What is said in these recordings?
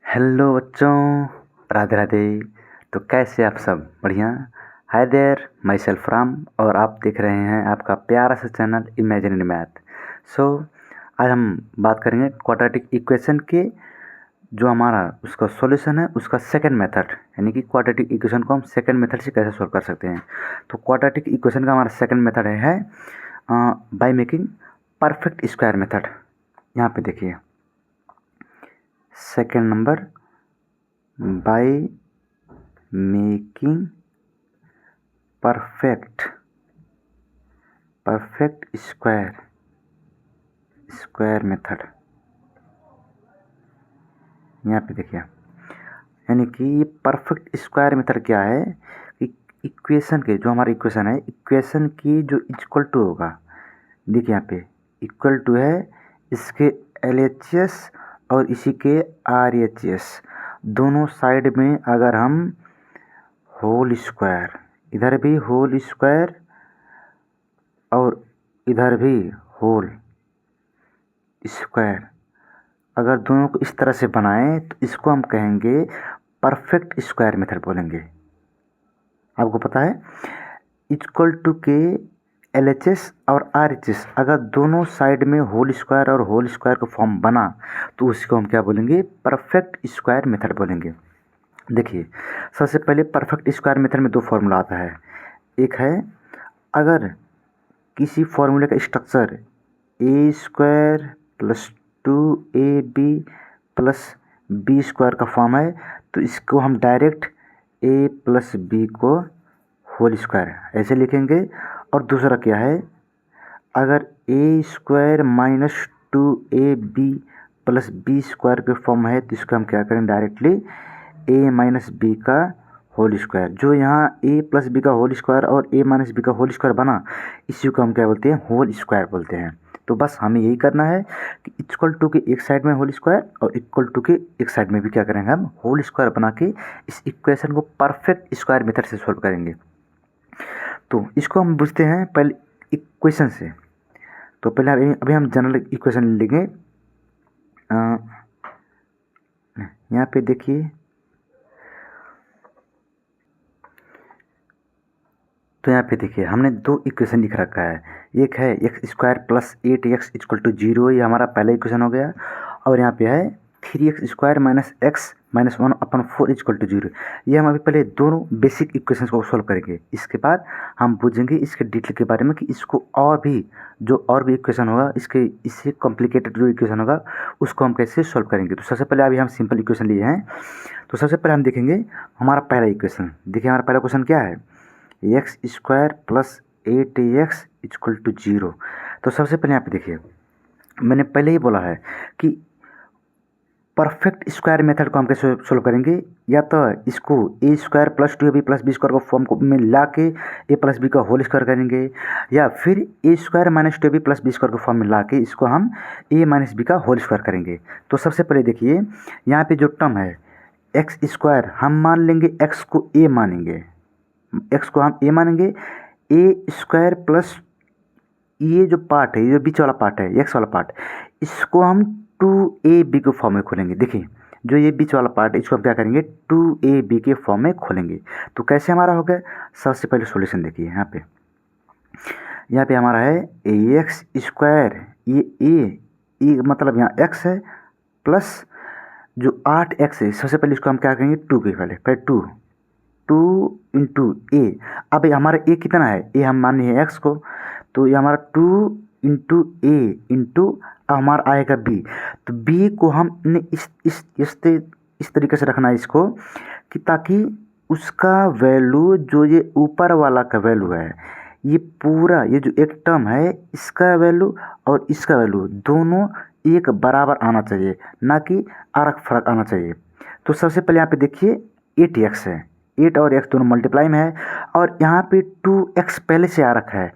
Hello बच्चों, राधे राधे। तो कैसे आप सब? बढ़िया। Hi there, myself Ram, और आप देख रहे हैं आपका प्यारा सा चैनल इमेजिनरी मैथ। सो आज हम बात करेंगे क्वाड्रेटिक इक्वेशन के जो हमारा उसका सॉल्यूशन है, उसका सेकंड मेथड, यानी कि क्वाड्रेटिक इक्वेशन को हम सेकंड मेथड से कैसे सॉल्व कर सकते हैं। तो क्वाड्रेटिक इक्वेशन का हमारा सेकंड मेथड है by making perfect square method. यहाँ पे देखिए second number, by making perfect square method. यहाँ पे देखिए, यानी कि ये परफेक्ट स्क्वायर मेथड क्या है कि इक्वेशन के जो हमारी इक्वेशन है, इक्वेशन की जो इक्वल टू होगा, देखिए यहाँ पे इक्वल टू है इसके LHS और इसी के RHS, दोनों साइड में अगर हम होल स्क्वायर, इधर भी होल स्क्वायर और इधर भी होल स्क्वायर, अगर दोनों को इस तरह से बनाएं तो इसको हम कहेंगे परफेक्ट स्क्वायर मेथड बोलेंगे। आपको पता है इक्वल टू के LHS और RHS अगर दोनों साइड में होल स्क्वायर और होल स्क्वायर का फॉर्म बना तो उसको हम क्या बोलेंगे? परफेक्ट स्क्वायर मेथड बोलेंगे। देखिए सबसे पहले परफेक्ट स्क्वायर मेथड में दो फॉर्मूला आता है। एक है अगर किसी फॉर्मूले का स्ट्रक्चर A² + 2AB + B² का फॉर्म है तो इसको हम डायरेक्ट A + B को होल स्क्वायर ऐसे लिखेंगे। और दूसरा क्या है, अगर A² - 2AB + B² के फॉर्म है तो इसको हम क्या करें? डायरेक्टली A - B का होल स्क्वायर। जो यहाँ A + B का होल स्क्वायर और A - B का होल स्क्वायर बना, इसी को हम क्या बोलते हैं? होल स्क्वायर बोलते हैं। तो बस हमें यही करना है कि इक्वल टू के एक साइड में होल स्क्वायर और इक्वल टू के एक साइड में भी क्या करेंगे? हम होल स्क्वायर बना के इस इक्वेशन को परफेक्ट स्क्वायर मेथड से सॉल्व करेंगे। तो इसको हम बुझते हैं पहले इक्वेशन से। तो पहले अभी हम जनरल इक्वेशन लेंगे। यहाँ पे देखिए, तो यहाँ पे देखिए हमने दो इक्वेशन लिख रखा है। एक है x² + 8x = 0, ये हमारा पहला इक्वेशन हो गया। और यहाँ पे है 3x² - x - 1/4 = 0। ये हम अभी पहले दोनों बेसिक इक्वेशंस को सॉल्व करेंगे। इसके बाद हम पूछेंगे इसके डिटेल के बारे में कि इसको और भी इक्वेशन होगा, इससे कॉम्प्लिकेटेड जो इक्वेशन होगा उसको हम कैसे सॉल्व करेंगे। तो सबसे पहले अभी हम सिंपल इक्वेशन लिए हैं। तो सबसे पहले हम देखेंगे हमारा पहला इक्वेशन। देखिए हमारा पहला क्वेश्चन क्या है? x² + 8x = 0। तो सबसे पहले यहाँ पे देखिए, मैंने पहले ही बोला है कि परफेक्ट स्क्वायर मेथड को हम कैसे सोल्व करेंगे? या तो इसको A² + 2AB + B² का फॉर्म को में ला के A + B का होल स्क्वायर करेंगे, या फिर A² - 2AB + B² का फॉर्म में ला के इसको हम A - B का होल स्क्वायर करेंगे। तो सबसे पहले देखिए यहाँ पे जो टर्म है x², हम मान लेंगे x को A मानेंगे, x को हम A मानेंगे। A² प्लस ये जो पार्ट है, ये जो बीच वाला पार्ट है, x वाला पार्ट, इसको हम 2AB के फॉर्म में खोलेंगे। देखिए जो ये बीच वाला पार्ट है इसको हम क्या करेंगे? 2AB के फॉर्म में खोलेंगे। तो कैसे हमारा हो गया? सबसे पहले सॉल्यूशन देखिए यहाँ पे हमारा है x², ये ए मतलब यहाँ x है, प्लस जो 8x है, सबसे पहले इसको हम क्या करेंगे? 2 के पहले 2 × A। अब हमारा A कितना है? A हम माने हैं x को, तो ये हमारा 2 × A इंटू हमारा आएगा B। तो B को हमने इस तरीके से रखना है इसको कि ताकि उसका वैल्यू, जो ये ऊपर वाला का वैल्यू है, ये पूरा ये जो एक टर्म है इसका वैल्यू और इसका वैल्यू दोनों एक बराबर आना चाहिए, ना कि अलग फर्क आना चाहिए। तो सबसे पहले यहाँ पे देखिए 8x है, 8 और x दोनों मल्टीप्लाई में है, और यहाँ पे 2x पहले से आ रखा है।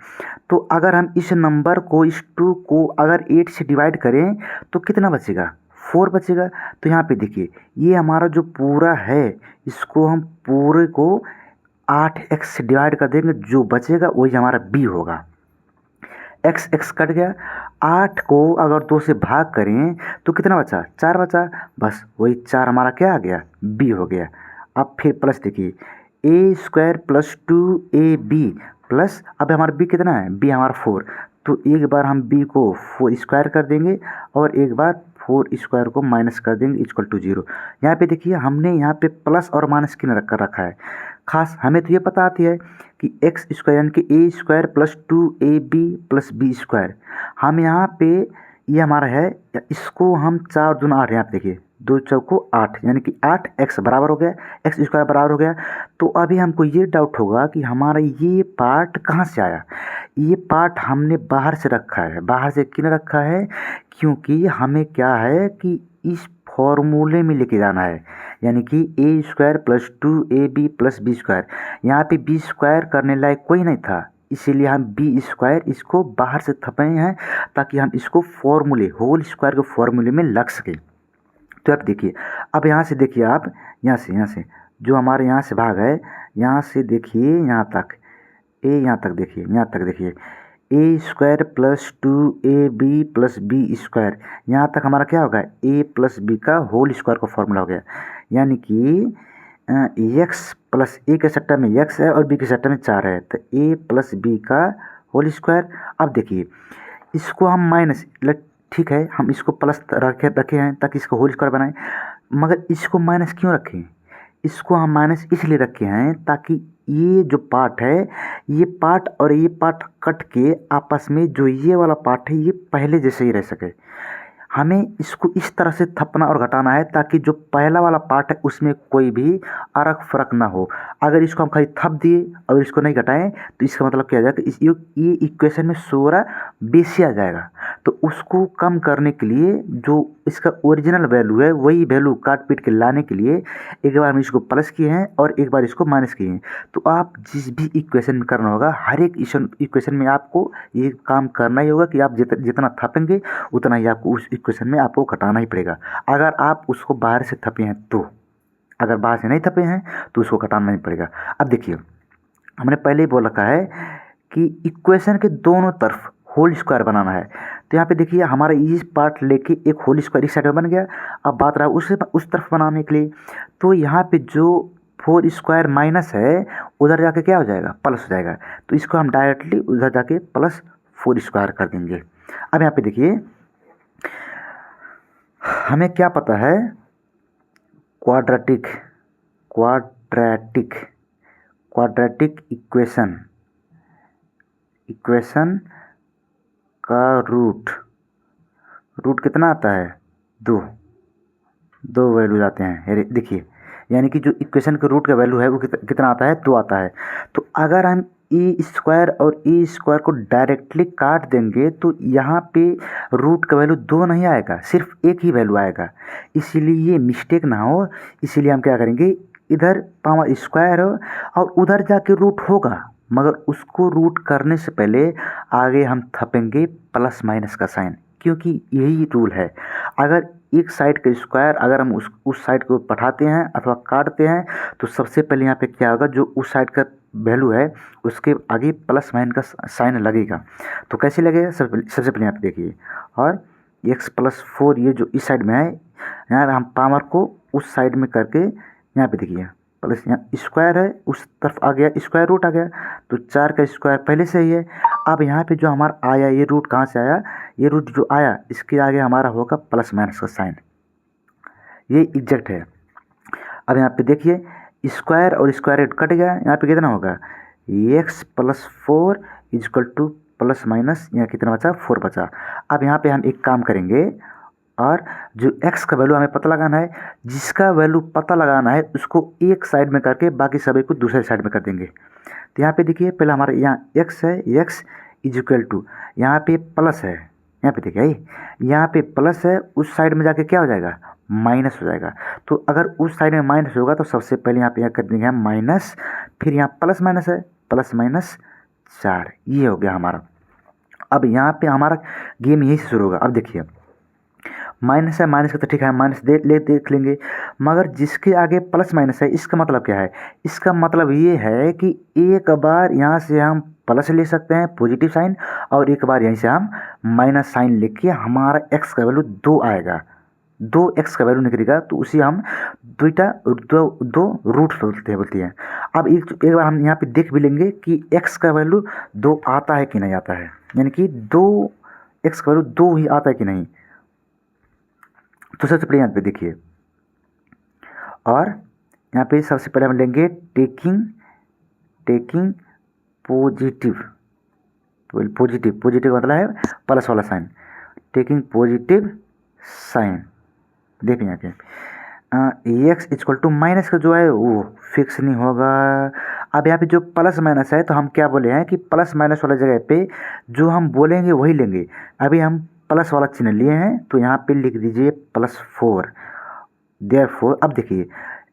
तो अगर हम इस नंबर को, इस 2 को अगर 8 से डिवाइड करें तो कितना बचेगा? 4 बचेगा। तो यहाँ पे देखिए ये हमारा जो पूरा है, इसको हम पूरे को 8x से डिवाइड कर देंगे, जो बचेगा वही हमारा b होगा। एक्स एक्स कट गया, 8 को अगर 2 से भाग करें तो कितना बचा, 4 बचा, बस वही 4 हमारा क्या आ गया, बी हो गया। अब फिर प्लस देखिए, A square plus 2ab plus, अब हमारा बी कितना है, बी हमारा 4, तो एक बार हम बी को 4 स्क्वायर कर देंगे और एक बार 4 स्क्वायर को माइनस कर देंगे इक्वल टू 0। यहाँ पे देखिए हमने यहाँ पे प्लस और माइनस क्यों रख रखा है, खास हमें तो ये पता आती है कि एक्स स्क्वायर यानी कि A square plus 2ab plus B square, हम यहाँ पे ये हमारा है, इसको हम 4 दूना 8, यहाँ पे देखिए 2 चौको 8 यानी कि 8x बराबर हो गया, एक्स स्क्वायर बराबर हो गया। तो अभी हमको ये डाउट होगा कि हमारा ये पार्ट कहाँ से आया, ये पार्ट हमने बाहर से रखा है। बाहर से क्यों रखा है, क्योंकि हमें क्या है कि इस फॉर्मूले में लेके जाना है, यानी कि A square plus 2ab plus B square, यहाँ पे बी स्क्वायर करने लायक कोई नहीं था, इसीलिए हम बी स्क्वायर इसको बाहर से थपे हैं ताकि हम इसको फॉर्मूले होल स्क्वायर के फॉर्मूले में लग सके। तो अब देखिए, अब यहाँ से देखिए आप, यहाँ से जो हमारे यहाँ से भाग है, यहाँ से देखिए यहाँ तक, ए यहाँ तक देखिए, यहाँ तक देखिए, A square plus 2ab plus B square, यहाँ तक हमारा क्या होगा, ए प्लस बी का होल स्क्वायर का फॉर्मूला हो गया, यानी कि एक्स प्लस ए के सट्टा में एक्स है और बी के सट्टा में 4 है, तो ए प्लस बी का होल स्क्वायर। अब देखिए इसको हम माइनस, ठीक है हम इसको प्लस रखे हैं ताकि इसको होल स्क्वायर बनाएं, मगर इसको माइनस क्यों रखें, इसको हम माइनस इसलिए रखे हैं ताकि ये जो पार्ट है, ये पार्ट और ये पार्ट कट के आपस में जो ये वाला पार्ट है ये पहले जैसे ही रह सके। हमें इसको इस तरह से थपना और घटाना है ताकि जो पहला वाला पार्ट है उसमें कोई भी अरक फ़र्क ना हो। अगर इसको हम खाली थप दिए और इसको नहीं घटाएं तो इसका मतलब क्या आ जाएगा, ये इक्वेशन में 16 बेसी आ जाएगा। तो उसको कम करने के लिए जो इसका ओरिजिनल वैल्यू है वही वैल्यू काट पीट के लाने के लिए एक बार हम इसको प्लस किए हैं और एक बार इसको माइनस किए हैं। तो आप जिस भी इक्वेशन में करना होगा, हर एक इक्वेशन में आपको ये काम करना ही होगा कि आप जितना थपेंगे उतना ही आपको उस इक्वेशन में आपको घटाना ही पड़ेगा। अगर आप उसको बाहर से थपे हैं तो, अगर बाहर से नहीं थपे हैं तो उसको घटाना नहीं पड़ेगा। अब देखिए हमने पहले ही बोल रखा है कि इक्वेशन के दोनों तरफ होल स्क्वायर बनाना है। तो यहाँ पे देखिए हमारा इस पार्ट लेके एक होल स्क्वायर इस साइड में बन गया। अब बात रहा उस तरफ बनाने के लिए, तो यहाँ पे जो 4 स्क्वायर माइनस है उधर जाके क्या हो जाएगा, प्लस हो जाएगा। तो इसको हम डायरेक्टली उधर जाके प्लस 4 स्क्वायर कर देंगे। अब यहाँ पे देखिए हमें क्या पता है, क्वाड्रेटिक इक्वेशन का रूट कितना आता है, 2 वैल्यू आते हैं। देखिए यानी कि जो इक्वेशन के रूट का वैल्यू है वो कितना आता है, 2 आता है। तो अगर हम ए स्क्वायर और ए स्क्वायर को डायरेक्टली काट देंगे तो यहाँ पे रूट का वैल्यू 2 नहीं आएगा, सिर्फ एक ही वैल्यू आएगा। इसीलिए ये मिस्टेक ना हो, इसीलिए हम क्या करेंगे, इधर पावर स्क्वायर हो और उधर जाके रूट होगा, मगर उसको रूट करने से पहले आगे हम थपेंगे प्लस माइनस का साइन, क्योंकि यही रूल है। अगर एक साइड का स्क्वायर अगर हम उस साइड को पठाते हैं अथवा काटते हैं तो सबसे पहले यहाँ पे क्या होगा, जो उस साइड का वैल्यू है उसके आगे प्लस माइनस का साइन लगेगा। तो कैसे लगेगा, सबसे पहले यहाँ पे देखिए, और x प्लस 4 ये जो इस साइड में है, यहाँ हम पावर को उस साइड में करके यहाँ पे देखिए प्लस, यहाँ स्क्वायर है उस तरफ आ गया, स्क्वायर रूट आ गया, तो 4 का स्क्वायर पहले से ही है। अब यहाँ पे जो हमारा आया ये रूट कहाँ से आया, ये रूट जो आया इसके आगे हमारा होगा प्लस माइनस का साइन, ये एग्जैक्ट है। अब यहाँ पे देखिए स्क्वायर और स्क्वायर रूट कट गया, यहाँ पे कितना होगा, x plus 4 is equal to plus minus, यहाँ कितना बचा, 4 बचा। अब यहाँ पे हम एक काम करेंगे, और जो x का वैल्यू हमें पता लगाना है, जिसका वैल्यू पता लगाना है उसको एक साइड में करके बाकी सभी को दूसरे साइड में कर देंगे। तो यहाँ पे देखिए पहले हमारे यहाँ x है, x इजक्वल टू यहाँ पे प्लस है, यहाँ पे देखिए यहाँ पे प्लस है, उस साइड में जाके क्या हो जाएगा, माइनस हो जाएगा। तो अगर उस साइड में माइनस होगा तो सबसे पहले यहाँ पे कर देंगे हम माइनस, फिर यहाँ प्लस माइनस है, प्लस माइनस 4, ये हो गया हमारा। अब यहाँ पे हमारा गेम यही से शुरू होगा। अब देखिए माइनस है, माइनस का तो ठीक है माइनस देख लेंगे, मगर जिसके आगे प्लस माइनस है इसका मतलब क्या है, इसका मतलब ये है कि एक बार यहाँ से हम प्लस ले सकते हैं पॉजिटिव साइन, और एक बार यहीं से हम माइनस साइन लेके हमारा एक्स का वैल्यू 2 आएगा, 2x का वैल्यू निकलेगा, तो उसी हम दो रूट बोलती है। अब एक बार हम यहाँ पे देख भी लेंगे कि x का वैल्यू 2 आता है कि नहीं आता है, यानी कि 2x का वैल्यू 2 ही आता है कि नहीं। तो सबसे पहले यहाँ पे देखिए, और यहाँ पे सबसे पहले हम लेंगे टेकिंग पॉजिटिव मतलब है प्लस वाला साइन, टेकिंग पॉजिटिव साइन। देखिए यहाँ पे एक्स इक्वल टू माइनस का जो है वो फिक्स नहीं होगा। अब यहाँ पे जो प्लस माइनस है, तो हम क्या बोले हैं कि प्लस माइनस वाला जगह पे जो हम बोलेंगे वही लेंगे। अभी हम प्लस वाला चिन्ह लिए हैं, तो यहाँ पे लिख दीजिए +4। देयरफॉर अब देखिए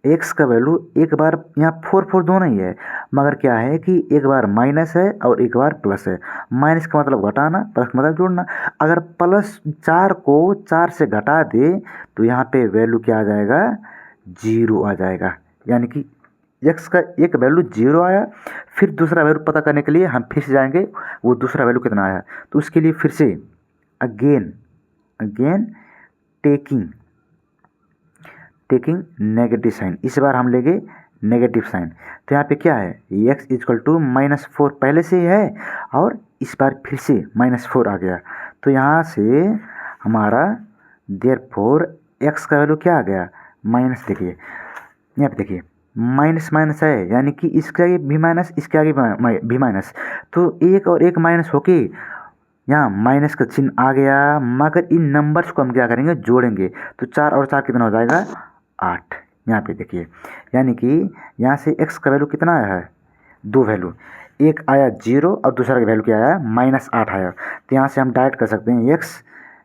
एक्स का वैल्यू एक बार यहाँ 4 दोनों ही है, मगर क्या है कि एक बार माइनस है और एक बार प्लस है। माइनस का मतलब घटाना, प्लस का मतलब जोड़ना। अगर +4 को 4 से घटा दे तो यहाँ पे वैल्यू क्या आ जाएगा, 0 आ जाएगा। यानी कि एक्स का एक वैल्यू 0 आया। फिर दूसरा वैल्यू पता करने के लिए हम फिर से जाएंगे, वो दूसरा वैल्यू कितना आया, तो उसके लिए फिर से अगेन टेकिंग नेगेटिव साइन। इस बार हम लेंगे नेगेटिव साइन। तो यहाँ पे क्या है, x इक्वल टू -4 पहले से ही है, और इस बार फिर से -4 आ गया। तो यहाँ से हमारा देयरफॉर x का वैल्यू क्या आ गया, माइनस। देखिए यहाँ पे देखिए माइनस माइनस है, यानी कि इसके आगे भी माइनस, इसके आगे भी माइनस, तो एक और एक माइनस होके यहाँ माइनस का चिन्ह आ गया। मगर इन नंबर्स को हम क्या करेंगे, जोड़ेंगे। तो 4 और 4 कितना हो जाएगा, 8। यहाँ पे देखिए, यानी कि यहाँ से x का वैल्यू कितना आया है, 2 वैल्यू, एक आया 0 और दूसरा का वैल्यू क्या आया, -8 आया। तो यहाँ से हम डायरेक्ट कर सकते हैं x,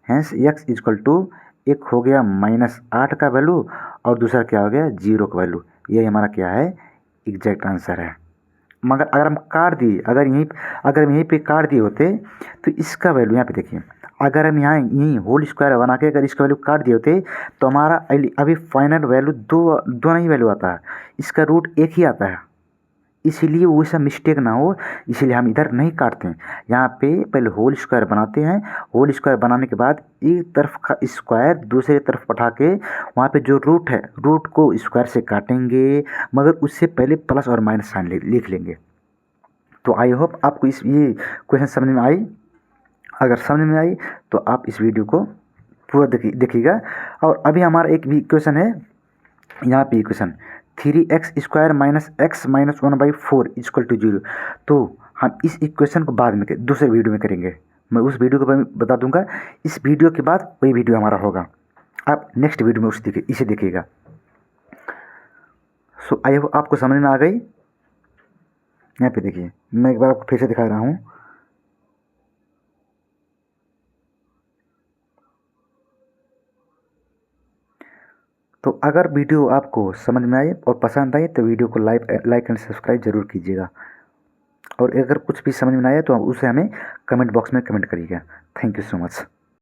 हैंस x इक्वल टू एक हो गया -8 का वैल्यू और दूसरा क्या हो गया, 0 का वैल्यू। ये हमारा क्या है, एग्जैक्ट आंसर है। मगर अगर हम काट दिए, अगर यहीं पे काट दिए होते, तो इसका वैल्यू यहाँ पे देखिए, अगर हम यहाँ यहीं होल स्क्वायर बना के अगर इसका वैल्यू काट दिए होते, तो हमारा अभी फाइनल वैल्यू दो नहीं वैल्यू आता है, इसका रूट 1 ही आता है। इसीलिए वो सब मिस्टेक ना हो, इसीलिए हम इधर नहीं काटते हैं। यहाँ पे पहले होल स्क्वायर बनाते हैं, होल स्क्वायर बनाने के बाद एक तरफ का स्क्वायर दूसरे तरफ पठा के वहाँ पे जो रूट है, रूट को स्क्वायर से काटेंगे, मगर उससे पहले प्लस और माइनस साइन लिख लेंगे। तो आई होप आपको ये क्वेश्चन समझ में आई। अगर समझ में आई तो आप इस वीडियो को पूरा देखिएगा। और अभी हमारा एक भी क्वेश्चन है, यहाँ पे क्वेश्चन 3x² - x - 1/4 = 0। तो हम इस इक्वेशन को बाद में दूसरे वीडियो में करेंगे, मैं उस वीडियो को बता दूंगा। इस वीडियो के बाद वही वीडियो हमारा होगा, आप नेक्स्ट वीडियो में इसे देखिएगा। सो आई होप आपको समझ में आ गई। यहाँ पे देखिए, मैं एक बार आपको फिर से दिखा रहा हूँ। तो अगर वीडियो आपको समझ में आए और पसंद आए तो वीडियो को लाइक एंड सब्सक्राइब जरूर कीजिएगा। और अगर कुछ भी समझ में ना आए तो उसे हमें कमेंट बॉक्स में कमेंट करिएगा। Thank you so much.